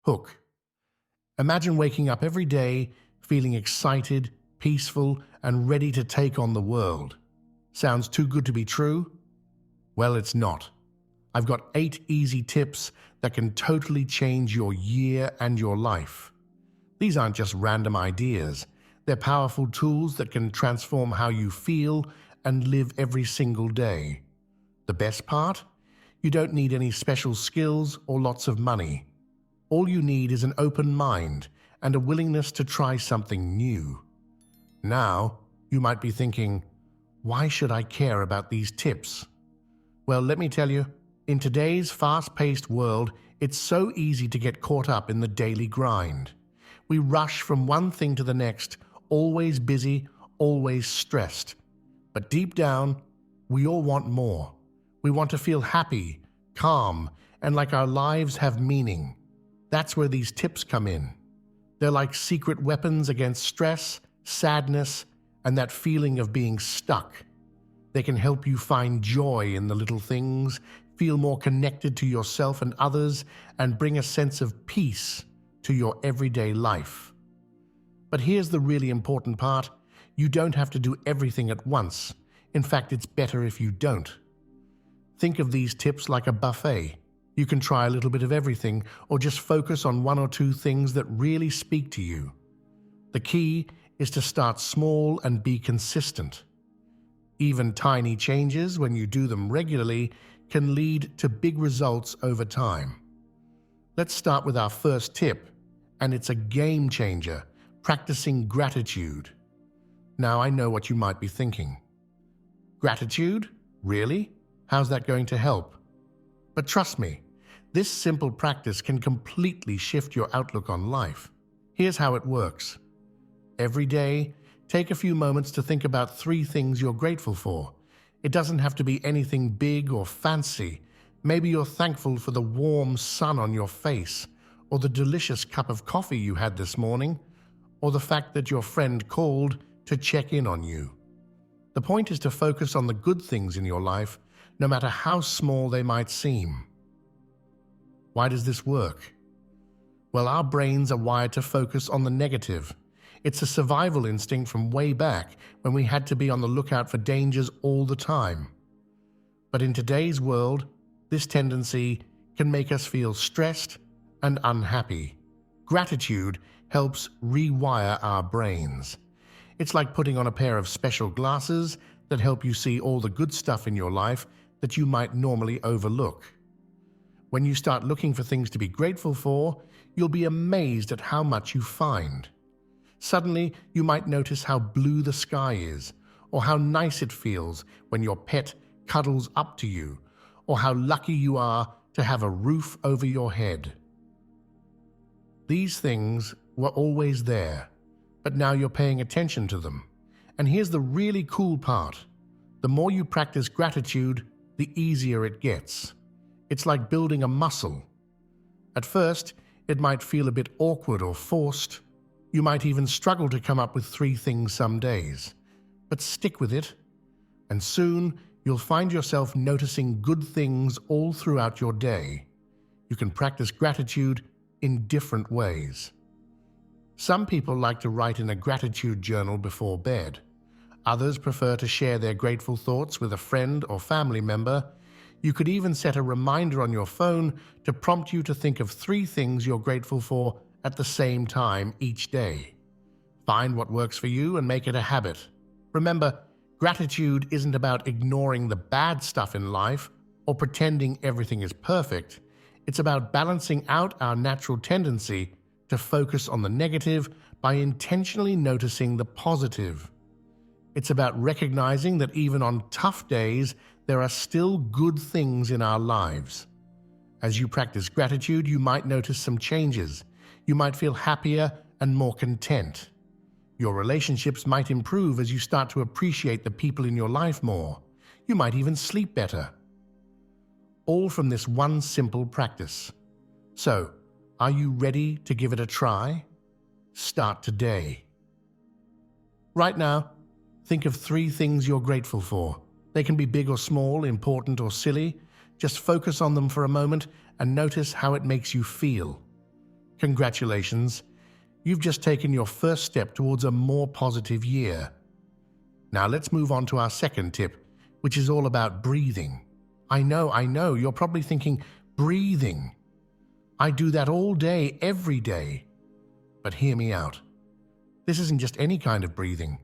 Hook. Imagine waking up every day feeling excited, peaceful, and ready to take on the world. Sounds too good to be true? Well, it's not. I've got 8 easy tips that can totally change your year and your life. These aren't just random ideas. They're powerful tools that can transform how you feel and live every single day. The best part? You don't need any special skills or lots of money. All you need is an open mind and a willingness to try something new. Now, you might be thinking, why should I care about these tips? Well, let me tell you, in today's fast-paced world, it's so easy to get caught up in the daily grind. We rush from one thing to the next, always busy, always stressed. But deep down, we all want more. We want to feel happy, calm, and like our lives have meaning. That's where these tips come in. They're like secret weapons against stress, sadness, and that feeling of being stuck. They can help you find joy in the little things, feel more connected to yourself and others, and bring a sense of peace to your everyday life. But here's the really important part. You don't have to do everything at once. In fact, it's better if you don't. Think of these tips like a buffet. You can try a little bit of everything, or just focus on 1 or 2 things that really speak to you. The key is to start small and be consistent. Even tiny changes, when you do them regularly, can lead to big results over time. Let's start with our first tip, and it's a game changer: practicing gratitude. Now, I know what you might be thinking. Gratitude? Really? How's that going to help? But trust me, this simple practice can completely shift your outlook on life. Here's how it works. Every day, take a few moments to think about 3 things you're grateful for. It doesn't have to be anything big or fancy. Maybe you're thankful for the warm sun on your face, or the delicious cup of coffee you had this morning, or the fact that your friend called to check in on you. The point is to focus on the good things in your life, no matter how small they might seem. Why does this work? Well, our brains are wired to focus on the negative. It's a survival instinct from way back when we had to be on the lookout for dangers all the time. But in today's world, this tendency can make us feel stressed and unhappy. Gratitude helps rewire our brains. It's like putting on a pair of special glasses that help you see all the good stuff in your life that you might normally overlook. When you start looking for things to be grateful for, you'll be amazed at how much you find. Suddenly, you might notice how blue the sky is, or how nice it feels when your pet cuddles up to you, or how lucky you are to have a roof over your head. These things were always there, but now you're paying attention to them. And here's the really cool part. The more you practice gratitude, the easier it gets. It's like building a muscle. At first, it might feel a bit awkward or forced. You might even struggle to come up with 3 things some days. But stick with it, and soon you'll find yourself noticing good things all throughout your day. You can practice gratitude in different ways. Some people like to write in a gratitude journal before bed. Others prefer to share their grateful thoughts with a friend or family member. You could even set a reminder on your phone to prompt you to think of 3 things you're grateful for at the same time each day. Find what works for you and make it a habit. Remember, gratitude isn't about ignoring the bad stuff in life or pretending everything is perfect. It's about balancing out our natural tendency to focus on the negative by intentionally noticing the positive. It's about recognizing that even on tough days, there are still good things in our lives. As you practice gratitude, you might notice some changes. You might feel happier and more content. Your relationships might improve as you start to appreciate the people in your life more. You might even sleep better. All from this one simple practice. So, are you ready to give it a try? Start today. Right now, think of 3 things you're grateful for. They can be big or small, important or silly. Just focus on them for a moment and notice how it makes you feel. Congratulations, you've just taken your first step towards a more positive year. Now let's move on to our second tip, which is all about breathing. I know, you're probably thinking, breathing. I do that all day, every day. But hear me out. This isn't just any kind of breathing.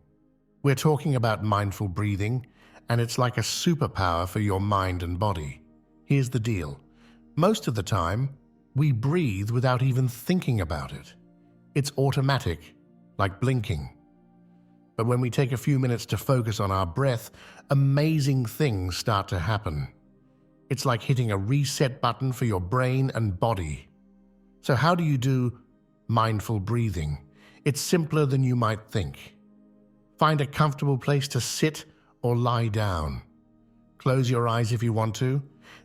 We're talking about mindful breathing, and it's like a superpower for your mind and body. Here's the deal. Most of the time, we breathe without even thinking about it. It's automatic, like blinking. But when we take a few minutes to focus on our breath, amazing things start to happen. It's like hitting a reset button for your brain and body. So how do you do mindful breathing? It's simpler than you might think. Find a comfortable place to sit or lie down. Close your eyes if you want to.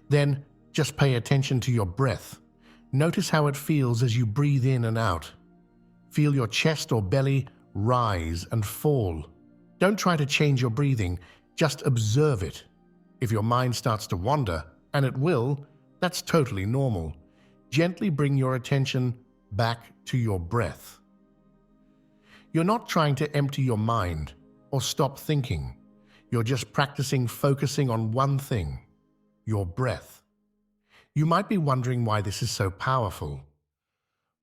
Then just pay attention to your breath. Notice how it feels as you breathe in and out. Feel your chest or belly rise and fall. Don't try to change your breathing, just observe it. If your mind starts to wander, and it will, that's totally normal. Gently bring your attention back to your breath. You're not trying to empty your mind or stop thinking. You're just practicing focusing on one thing, your breath. You might be wondering why this is so powerful.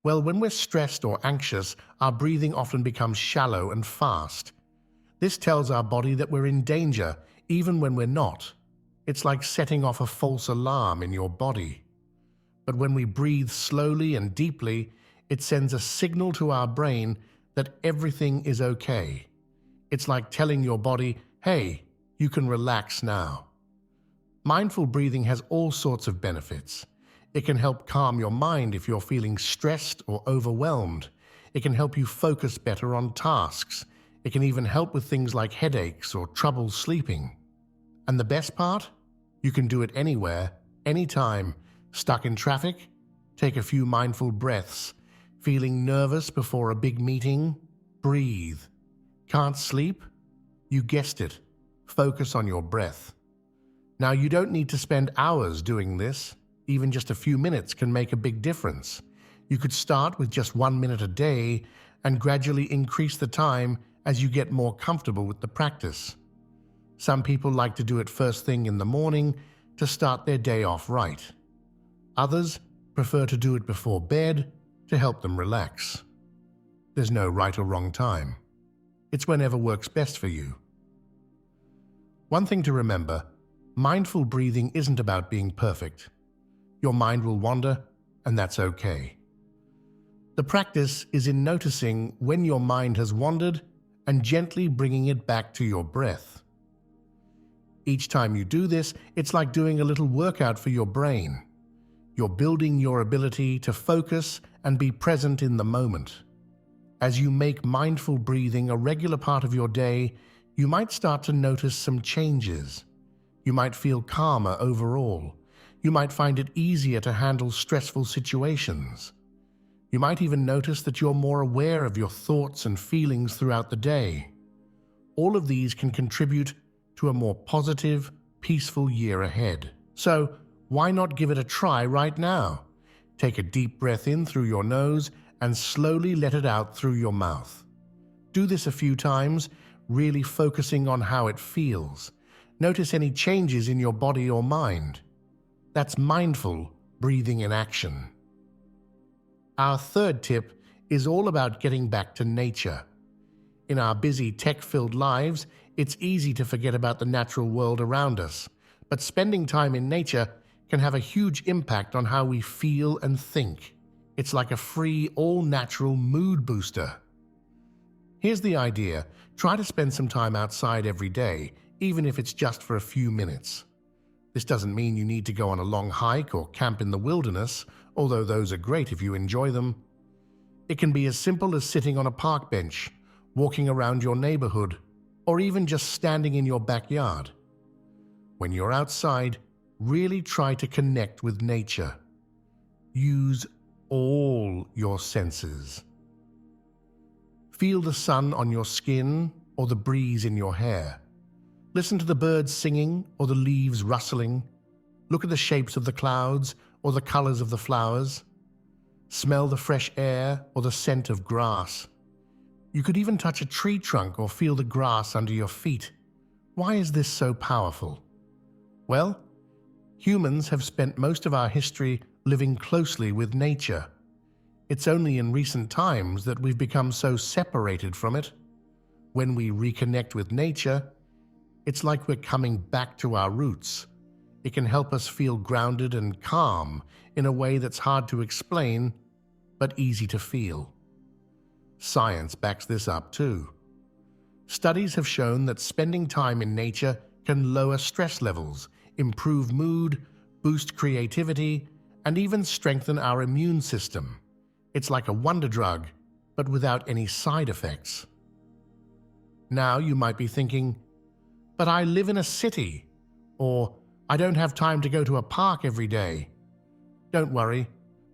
Well, when we're stressed or anxious, our breathing often becomes shallow and fast. This tells our body that we're in danger, even when we're not. It's like setting off a false alarm in your body. But when we breathe slowly and deeply, it sends a signal to our brain that everything is okay. It's like telling your body, hey, you can relax now. Mindful breathing has all sorts of benefits. It can help calm your mind if you're feeling stressed or overwhelmed. It can help you focus better on tasks. It can even help with things like headaches or trouble sleeping. And the best part? You can do it anywhere, anytime. Stuck in traffic? Take a few mindful breaths. Feeling nervous before a big meeting? Breathe. Can't sleep? You guessed it. Focus on your breath. Now, you don't need to spend hours doing this. Even just a few minutes can make a big difference. You could start with just 1 minute a day and gradually increase the time as you get more comfortable with the practice. Some people like to do it first thing in the morning to start their day off right. Others prefer to do it before bed to help them relax. There's no right or wrong time. It's whenever works best for you. One thing to remember, mindful breathing isn't about being perfect. Your mind will wander, and that's okay. The practice is in noticing when your mind has wandered and gently bringing it back to your breath. Each time you do this, it's like doing a little workout for your brain. You're building your ability to focus and be present in the moment. As you make mindful breathing a regular part of your day, you might start to notice some changes. You might feel calmer overall. You might find it easier to handle stressful situations. You might even notice that you're more aware of your thoughts and feelings throughout the day. All of these can contribute to a more positive, peaceful year ahead. So, why not give it a try right now? Take a deep breath in through your nose and slowly let it out through your mouth. Do this a few times, really focusing on how it feels. Notice any changes in your body or mind. That's mindful breathing in action. Our third tip is all about getting back to nature. In our busy tech-filled lives, it's easy to forget about the natural world around us, but spending time in nature can have a huge impact on how we feel and think. It's like a free, all-natural mood booster. Here's the idea. Try to spend some time outside every day, even if it's just for a few minutes. This doesn't mean you need to go on a long hike or camp in the wilderness, although those are great if you enjoy them. It can be as simple as sitting on a park bench, walking around your neighborhood, or even just standing in your backyard. When you're outside, really try to connect with nature. Use all your senses. Feel the sun on your skin or the breeze in your hair. Listen to the birds singing or the leaves rustling. Look at the shapes of the clouds or the colors of the flowers. smell the fresh air or the scent of grass. You could even touch a tree trunk or feel the grass under your feet. Why is this so powerful? Well, humans have spent most of our history living closely with nature. It's only in recent times that we've become so separated from it. When we reconnect with nature, it's like we're coming back to our roots. It can help us feel grounded and calm in a way that's hard to explain, but easy to feel. Science backs this up too. Studies have shown that spending time in nature can lower stress levels, improve mood, boost creativity, and even strengthen our immune system. It's like a wonder drug, but without any side effects. Now you might be thinking, but I live in a city, or I don't have time to go to a park every day. Don't worry,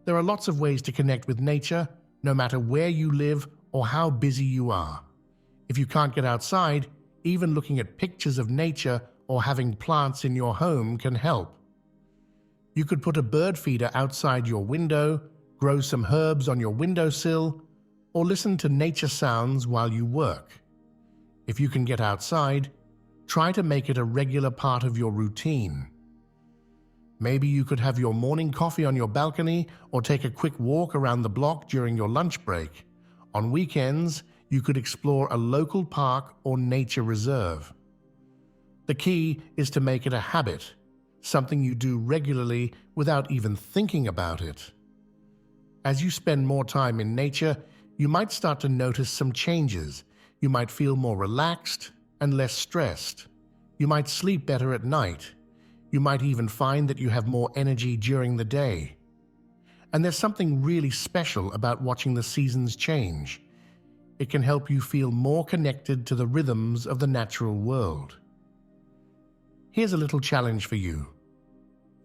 there are lots of ways to connect with nature, no matter where you live or how busy you are. If you can't get outside, even looking at pictures of nature or having plants in your home can help. You could put a bird feeder outside your window, grow some herbs on your windowsill, or listen to nature sounds while you work. If you can get outside, try to make it a regular part of your routine. Maybe you could have your morning coffee on your balcony or take a quick walk around the block during your lunch break. On weekends, you could explore a local park or nature reserve. The key is to make it a habit, something you do regularly without even thinking about it. As you spend more time in nature, you might start to notice some changes. You might feel more relaxed and less stressed. You might sleep better at night. You might even find that you have more energy during the day. And there's something really special about watching the seasons change. It can help you feel more connected to the rhythms of the natural world. Here's a little challenge for you.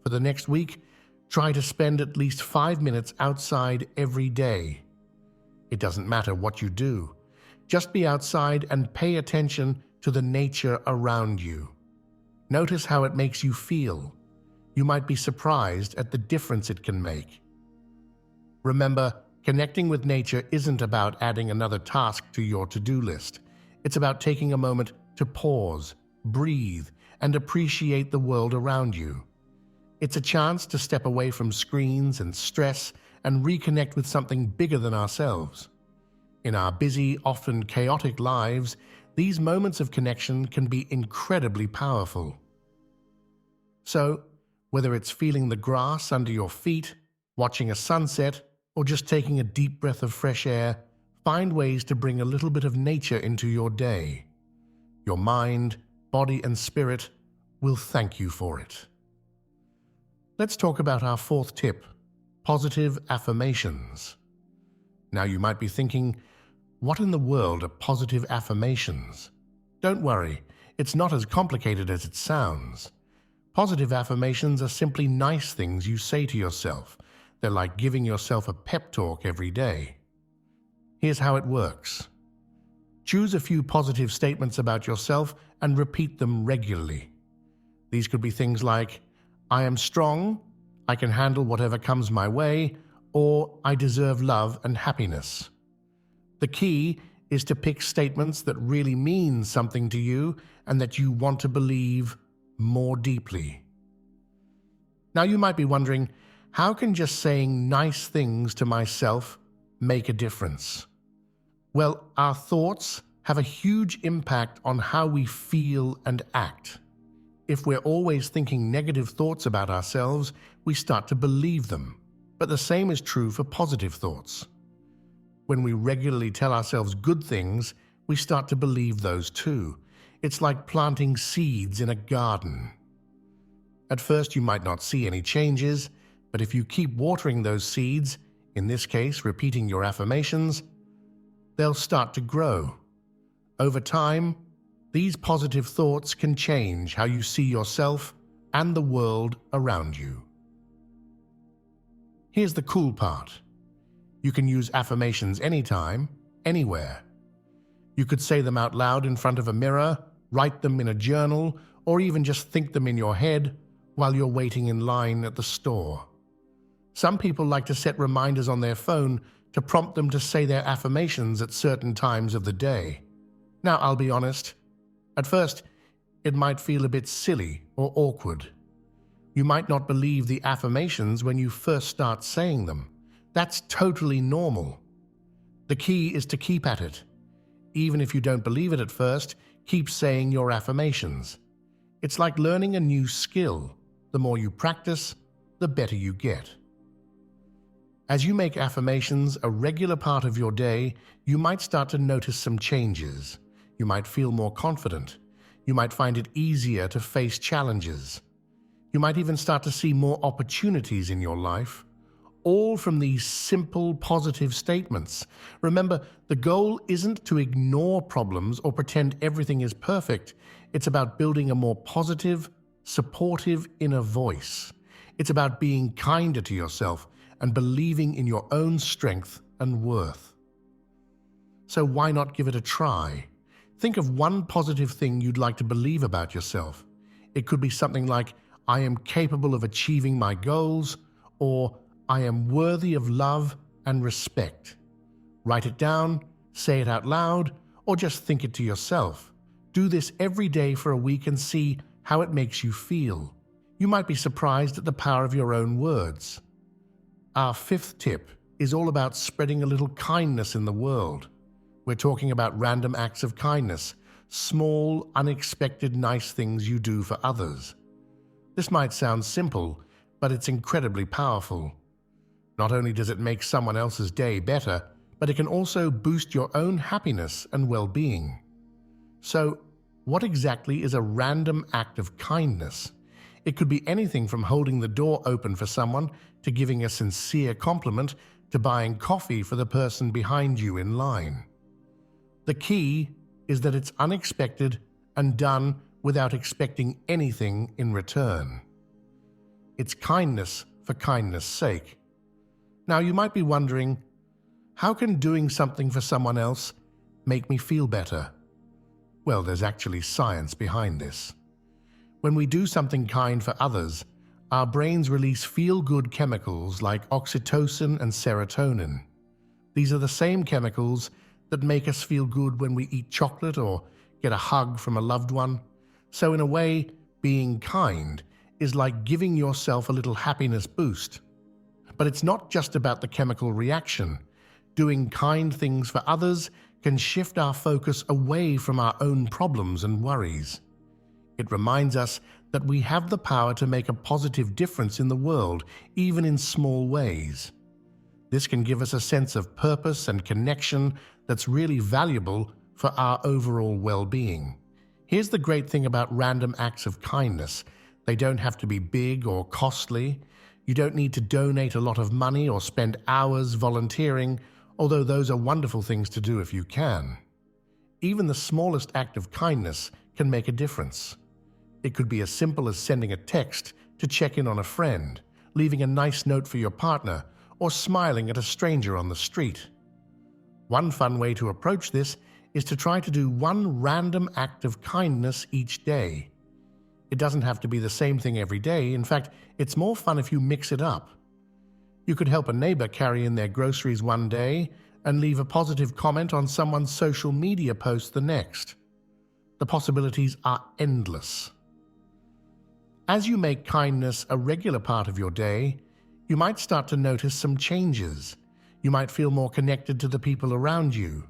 For the next week, try to spend at least 5 minutes outside every day. It doesn't matter what you do. Just be outside and pay attention to the nature around you. Notice how it makes you feel. You might be surprised at the difference it can make. Remember, connecting with nature isn't about adding another task to your to-do list. It's about taking a moment to pause, breathe, and appreciate the world around you. It's a chance to step away from screens and stress and reconnect with something bigger than ourselves. In our busy, often chaotic lives, these moments of connection can be incredibly powerful. So, whether it's feeling the grass under your feet, watching a sunset, or just taking a deep breath of fresh air, find ways to bring a little bit of nature into your day. Your mind, body, and spirit will thank you for it. Let's talk about our fourth tip, positive affirmations. Now you might be thinking, what in the world are positive affirmations? Don't worry, it's not as complicated as it sounds. Positive affirmations are simply nice things you say to yourself. They're like giving yourself a pep talk every day. Here's how it works. Choose a few positive statements about yourself and repeat them regularly. These could be things like, I am strong, I can handle whatever comes my way, or I deserve love and happiness. The key is to pick statements that really mean something to you and that you want to believe more deeply. Now you might be wondering, how can just saying nice things to myself make a difference? Well, our thoughts have a huge impact on how we feel and act. If we're always thinking negative thoughts about ourselves, we start to believe them. But the same is true for positive thoughts. When we regularly tell ourselves good things, we start to believe those too. It's like planting seeds in a garden. At first, you might not see any changes, but if you keep watering those seeds, in this case, repeating your affirmations, they'll start to grow. Over time, these positive thoughts can change how you see yourself and the world around you. Here's the cool part. You can use affirmations anytime, anywhere. You could say them out loud in front of a mirror, write them in a journal, or even just think them in your head while you're waiting in line at the store. Some people like to set reminders on their phone to prompt them to say their affirmations at certain times of the day. Now, I'll be honest, at first, it might feel a bit silly or awkward. You might not believe the affirmations when you first start saying them. That's totally normal. The key is to keep at it. Even if you don't believe it at first, keep saying your affirmations. It's like learning a new skill. The more you practice, the better you get. As you make affirmations a regular part of your day, you might start to notice some changes. You might feel more confident. You might find it easier to face challenges. You might even start to see more opportunities in your life, all from these simple positive statements. Remember, the goal isn't to ignore problems or pretend everything is perfect. It's about building a more positive, supportive inner voice. It's about being kinder to yourself and believing in your own strength and worth. So why not give it a try? Think of one positive thing you'd like to believe about yourself. It could be something like, I am capable of achieving my goals, or I am worthy of love and respect. Write it down, say it out loud, or just think it to yourself. Do this every day for a week and see how it makes you feel. You might be surprised at the power of your own words. Our fifth tip is all about spreading a little kindness in the world. We're talking about random acts of kindness, small, unexpected, nice things you do for others. This might sound simple, but it's incredibly powerful. Not only does it make someone else's day better, but it can also boost your own happiness and well-being. So, what exactly is a random act of kindness? It could be anything from holding the door open for someone to giving a sincere compliment to buying coffee for the person behind you in line. The key is that it's unexpected and done without expecting anything in return. It's kindness for kindness' sake. Now, you might be wondering, how can doing something for someone else make me feel better? Well, there's actually science behind this. When we do something kind for others, our brains release feel-good chemicals like oxytocin and serotonin. These are the same chemicals that make us feel good when we eat chocolate or get a hug from a loved one. So in a way, being kind is like giving yourself a little happiness boost. But it's not just about the chemical reaction. Doing kind things for others can shift our focus away from our own problems and worries. It reminds us that we have the power to make a positive difference in the world, even in small ways. This can give us a sense of purpose and connection that's really valuable for our overall well-being. Here's the great thing about random acts of kindness. They don't have to be big or costly. You don't need to donate a lot of money or spend hours volunteering, although those are wonderful things to do if you can. Even the smallest act of kindness can make a difference. It could be as simple as sending a text to check in on a friend, leaving a nice note for your partner, or smiling at a stranger on the street. One fun way to approach this is to try to do one random act of kindness each day. It doesn't have to be the same thing every day. In fact, it's more fun if you mix it up. You could help a neighbor carry in their groceries one day and leave a positive comment on someone's social media post the next. The possibilities are endless. As you make kindness a regular part of your day, you might start to notice some changes. You might feel more connected to the people around you.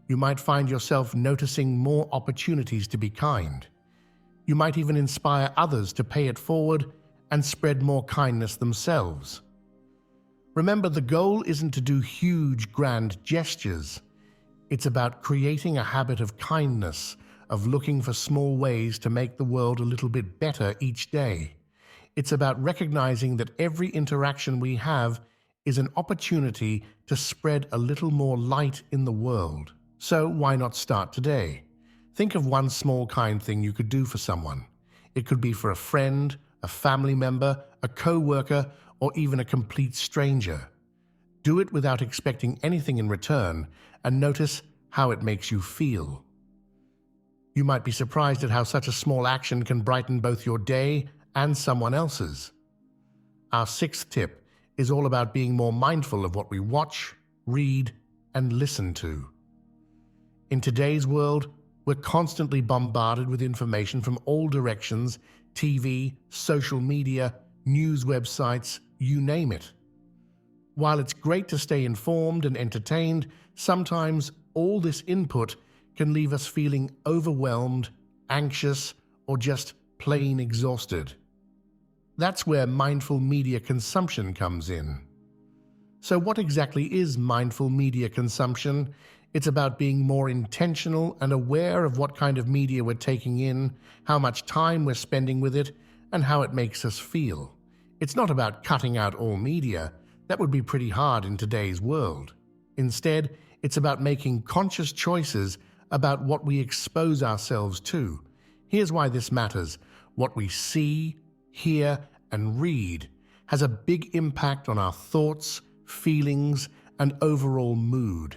You might find yourself noticing more opportunities to be kind. You might even inspire others to pay it forward and spread more kindness themselves. Remember, the goal isn't to do huge, grand gestures. It's about creating a habit of kindness, of looking for small ways to make the world a little bit better each day. It's about recognizing that every interaction we have is an opportunity to spread a little more light in the world. So why not start today? Think of one small kind thing you could do for someone. It could be for a friend, a family member, a co-worker, or even a complete stranger. Do it without expecting anything in return, and notice how it makes you feel. You might be surprised at how such a small action can brighten both your day and someone else's. Our sixth tip is all about being more mindful of what we watch, read, and listen to. In today's world, we're constantly bombarded with information from all directions: TV, social media, news websites, you name it. While it's great to stay informed and entertained, sometimes all this input can leave us feeling overwhelmed, anxious, or just plain exhausted. That's where mindful media consumption comes in. So what exactly is mindful media consumption? It's about being more intentional and aware of what kind of media we're taking in, how much time we're spending with it, and how it makes us feel. It's not about cutting out all media. That would be pretty hard in today's world. Instead, it's about making conscious choices about what we expose ourselves to. Here's why this matters. What we see, hear, and read has a big impact on our thoughts, feelings, and overall mood.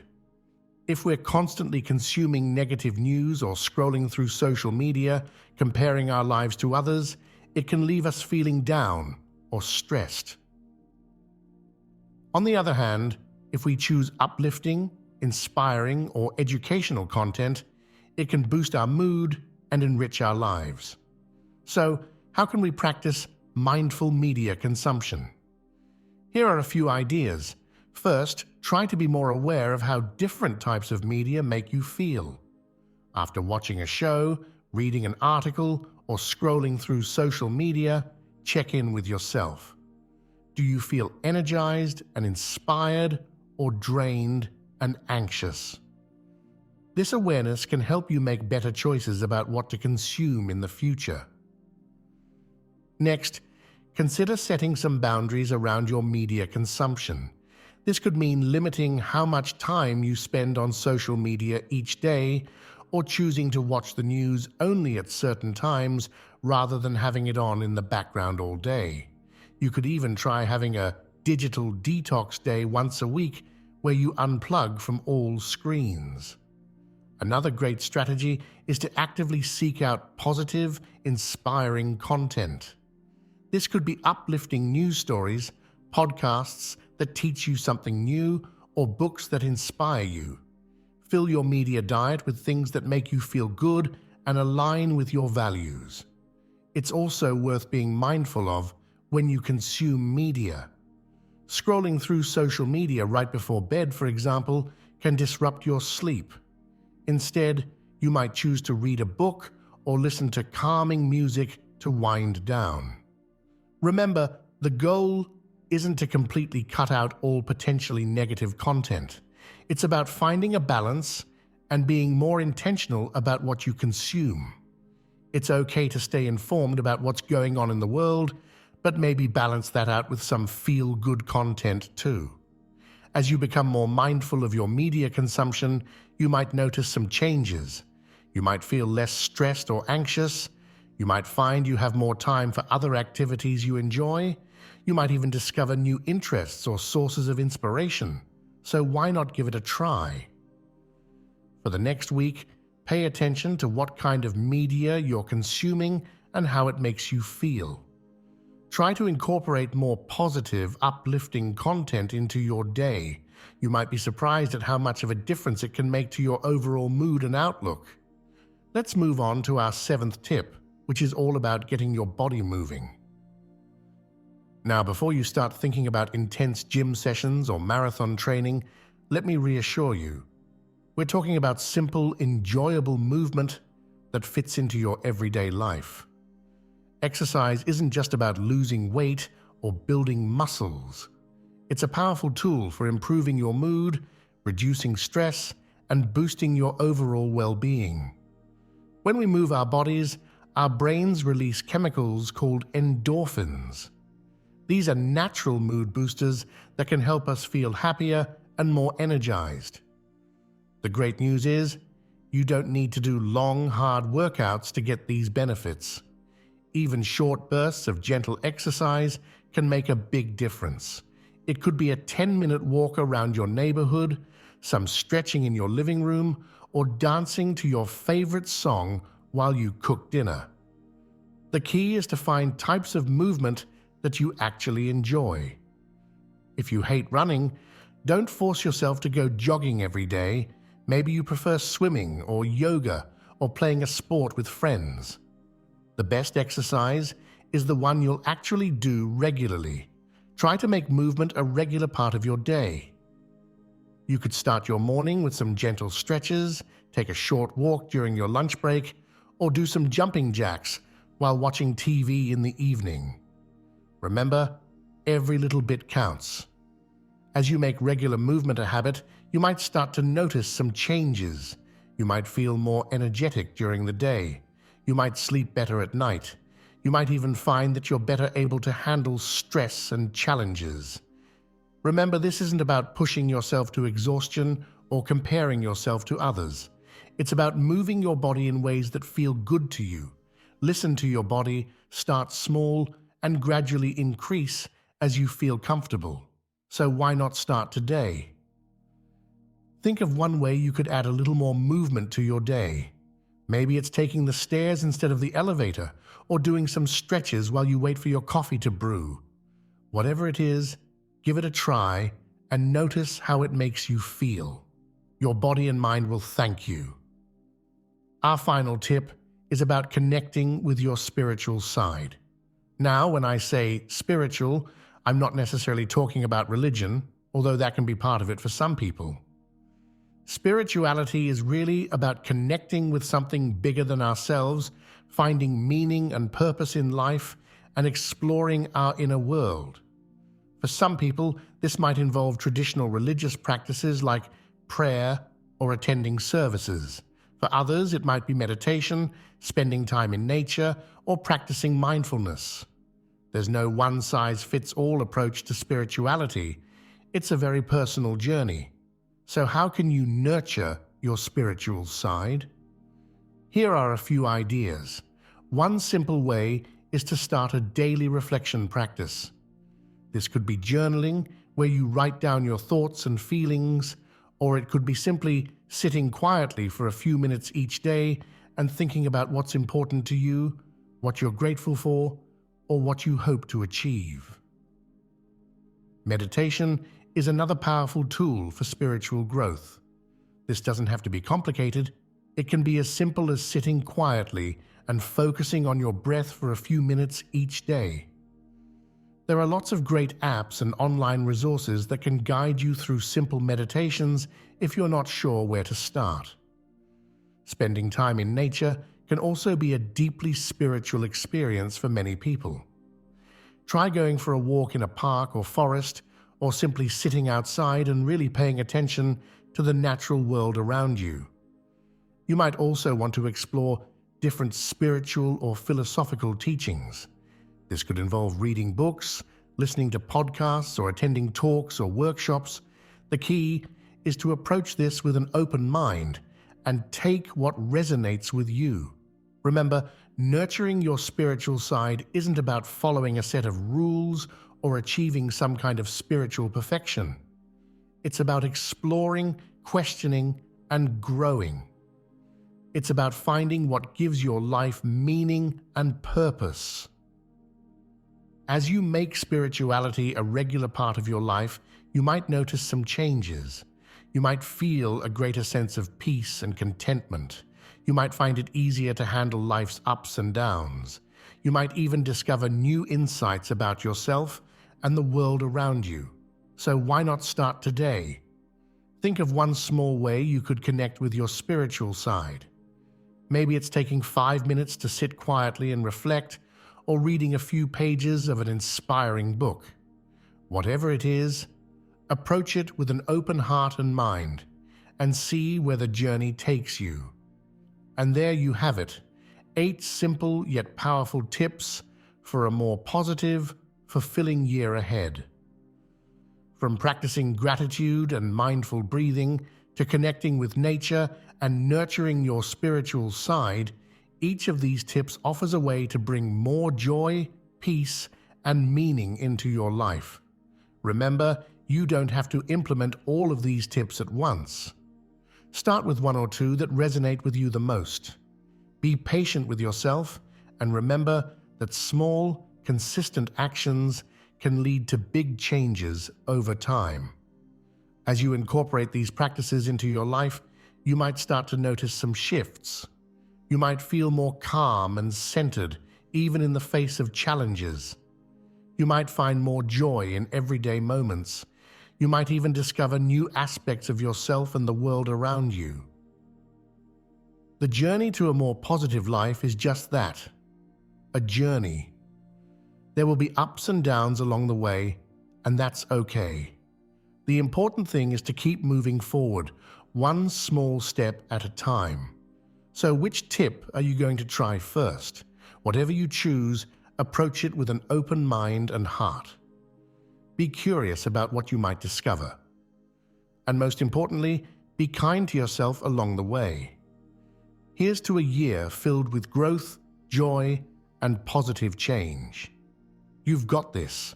If we're constantly consuming negative news or scrolling through social media, comparing our lives to others, it can leave us feeling down or stressed. On the other hand, if we choose uplifting, inspiring, or educational content, it can boost our mood and enrich our lives. So, how can we practice mindful media consumption? Here are a few ideas. First, try to be more aware of how different types of media make you feel. After watching a show, reading an article, or scrolling through social media, check in with yourself. Do you feel energized and inspired, or drained and anxious? This awareness can help you make better choices about what to consume in the future. Next, consider setting some boundaries around your media consumption. This could mean limiting how much time you spend on social media each day, or choosing to watch the news only at certain times rather than having it on in the background all day. You could even try having a digital detox day once a week where you unplug from all screens. Another great strategy is to actively seek out positive, inspiring content. This could be uplifting news stories, podcasts that teach you something new, or books that inspire you. Fill your media diet with things that make you feel good and align with your values. It's also worth being mindful of when you consume media. Scrolling through social media right before bed, for example, can disrupt your sleep. Instead, you might choose to read a book or listen to calming music to wind down. Remember, the goal isn't to completely cut out all potentially negative content. It's about finding a balance and being more intentional about what you consume. It's okay to stay informed about what's going on in the world, but maybe balance that out with some feel-good content too. As you become more mindful of your media consumption, you might notice some changes. You might feel less stressed or anxious. You might find you have more time for other activities you enjoy. You might even discover new interests or sources of inspiration. So why not give it a try? For the next week, pay attention to what kind of media you're consuming and how it makes you feel. Try to incorporate more positive, uplifting content into your day. You might be surprised at how much of a difference it can make to your overall mood and outlook. Let's move on to our 7th tip, which is all about getting your body moving. Now, before you start thinking about intense gym sessions or marathon training, let me reassure you, we're talking about simple, enjoyable movement that fits into your everyday life. Exercise isn't just about losing weight or building muscles. It's a powerful tool for improving your mood, reducing stress, and boosting your overall well-being. When we move our bodies, our brains release chemicals called endorphins. These are natural mood boosters that can help us feel happier and more energized. The great news is, you don't need to do long, hard workouts to get these benefits. Even short bursts of gentle exercise can make a big difference. It could be a 10-minute walk around your neighborhood, some stretching in your living room, or dancing to your favorite song while you cook dinner. The key is to find types of movement that you actually enjoy. If you hate running, don't force yourself to go jogging every day. Maybe you prefer swimming or yoga or playing a sport with friends. The best exercise is the one you'll actually do regularly. Try to make movement a regular part of your day. You could start your morning with some gentle stretches, take a short walk during your lunch break, or do some jumping jacks while watching TV in the evening. Remember, every little bit counts. As you make regular movement a habit, you might start to notice some changes. You might feel more energetic during the day. You might sleep better at night. You might even find that you're better able to handle stress and challenges. Remember, this isn't about pushing yourself to exhaustion or comparing yourself to others. It's about moving your body in ways that feel good to you. Listen to your body, start small, and gradually increase as you feel comfortable. So why not start today? Think of one way you could add a little more movement to your day. Maybe it's taking the stairs instead of the elevator, or doing some stretches while you wait for your coffee to brew. Whatever it is, give it a try and notice how it makes you feel. Your body and mind will thank you. Our final tip is about connecting with your spiritual side. Now, when I say spiritual, I'm not necessarily talking about religion, although that can be part of it for some people. Spirituality is really about connecting with something bigger than ourselves, finding meaning and purpose in life, and exploring our inner world. For some people, this might involve traditional religious practices like prayer or attending services. For others, it might be meditation, spending time in nature, or practicing mindfulness. There's no one-size-fits-all approach to spirituality. It's a very personal journey. So how can you nurture your spiritual side? Here are a few ideas. One simple way is to start a daily reflection practice. This could be journaling, where you write down your thoughts and feelings, or it could be simply sitting quietly for a few minutes each day and thinking about what's important to you, what you're grateful for, or what you hope to achieve. Meditation is another powerful tool for spiritual growth. This doesn't have to be complicated. It can be as simple as sitting quietly and focusing on your breath for a few minutes each day. There are lots of great apps and online resources that can guide you through simple meditations if you're not sure where to start. Spending time in nature can also be a deeply spiritual experience for many people. Try going for a walk in a park or forest, or simply sitting outside and really paying attention to the natural world around you. You might also want to explore different spiritual or philosophical teachings. This could involve reading books, listening to podcasts, or attending talks or workshops. The key is to approach this with an open mind and take what resonates with you. Remember, nurturing your spiritual side isn't about following a set of rules or achieving some kind of spiritual perfection. It's about exploring, questioning, and growing. It's about finding what gives your life meaning and purpose. As you make spirituality a regular part of your life, you might notice some changes. You might feel a greater sense of peace and contentment. You might find it easier to handle life's ups and downs. You might even discover new insights about yourself and the world around you. So why not start today? Think of one small way you could connect with your spiritual side. Maybe it's taking 5 minutes to sit quietly and reflect, or reading a few pages of an inspiring book. Whatever it is, approach it with an open heart and mind, and see where the journey takes you. And there you have it, 8 simple yet powerful tips for a more positive, fulfilling year ahead. From practicing gratitude and mindful breathing to connecting with nature and nurturing your spiritual side, each of these tips offers a way to bring more joy, peace, and meaning into your life. Remember, you don't have to implement all of these tips at once. Start with 1 or 2 that resonate with you the most. Be patient with yourself, and remember that small, consistent actions can lead to big changes over time. As you incorporate these practices into your life, you might start to notice some shifts. You might feel more calm and centered, even in the face of challenges. You might find more joy in everyday moments. You might even discover new aspects of yourself and the world around you. The journey to a more positive life is just that, a journey. There will be ups and downs along the way, and that's okay. The important thing is to keep moving forward, one small step at a time. So which tip are you going to try first? Whatever you choose, approach it with an open mind and heart. Be curious about what you might discover. And most importantly, be kind to yourself along the way. Here's to a year filled with growth, joy, and positive change. You've got this.